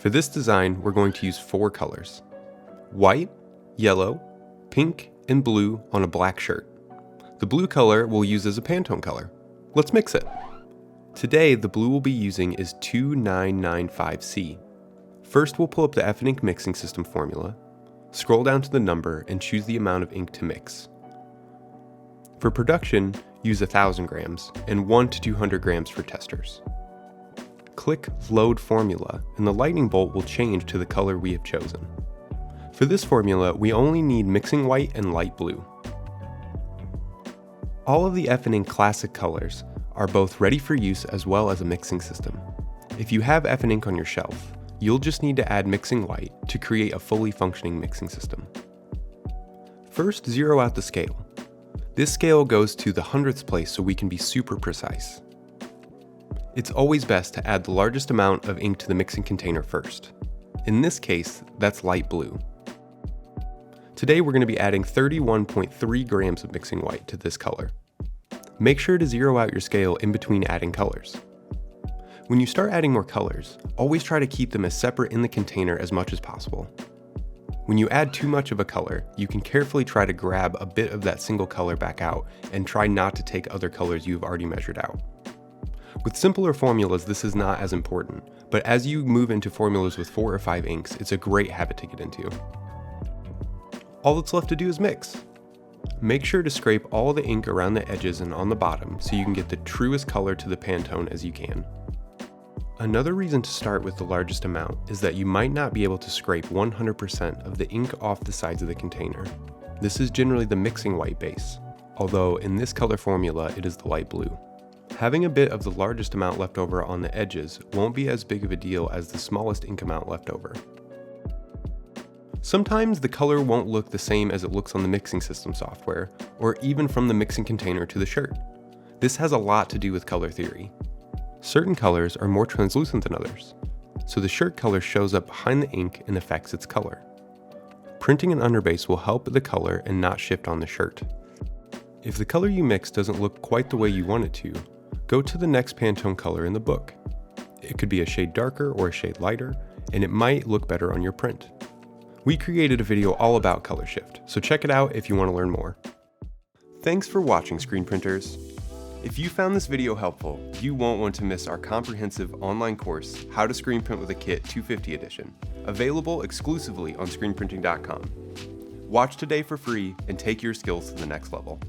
For this design, we're going to use 4 colors: white, yellow, pink, and blue on a black shirt. The blue color we'll use as a Pantone color. Let's mix it. Today, the blue we'll be using is 2995C. First, we'll pull up the Ink mixing system formula, scroll down to the number, and choose the amount of ink to mix. For production, use 1,000 grams and 1 to 200 grams for testers. Click Load Formula, and the lightning bolt will change to the color we have chosen. For this formula, we only need mixing white and light blue. All of the Ink classic colors are both ready for use as well as a mixing system. If you have Ink on your shelf, you'll just need to add mixing white to create a fully functioning mixing system. First, zero out the scale. This scale goes to the hundredths place so we can be super precise. It's always best to add the largest amount of ink to the mixing container first. In this case, that's light blue. Today we're going to be adding 31.3 grams of mixing white to this color. Make sure to zero out your scale in between adding colors. When you start adding more colors, always try to keep them as separate in the container as much as possible. When you add too much of a color, you can carefully try to grab a bit of that single color back out and try not to take other colors you've already measured out. With simpler formulas, this is not as important, but as you move into formulas with 4 or 5 inks, it's a great habit to get into. All that's left to do is mix. Make sure to scrape all the ink around the edges and on the bottom so you can get the truest color to the Pantone as you can. Another reason to start with the largest amount is that you might not be able to scrape 100% of the ink off the sides of the container. This is generally the mixing white base, although in this color formula it is the light blue. Having a bit of the largest amount left over on the edges won't be as big of a deal as the smallest ink amount left over. Sometimes the color won't look the same as it looks on the mixing system software, or even from the mixing container to the shirt. This has a lot to do with color theory. Certain colors are more translucent than others, so the shirt color shows up behind the ink and affects its color. Printing an underbase will help the color and not shift on the shirt. If the color you mix doesn't look quite the way you want it to, go to the next Pantone color in the book. It could be a shade darker or a shade lighter, and it might look better on your print. We created a video all about color shift, so check it out if you want to learn more. Thanks for watching, screen printers. If you found this video helpful, you won't want to miss our comprehensive online course, How to Screen Print with a Kit 250 edition, available exclusively on screenprinting.com. Watch today for free and take your skills to the next level.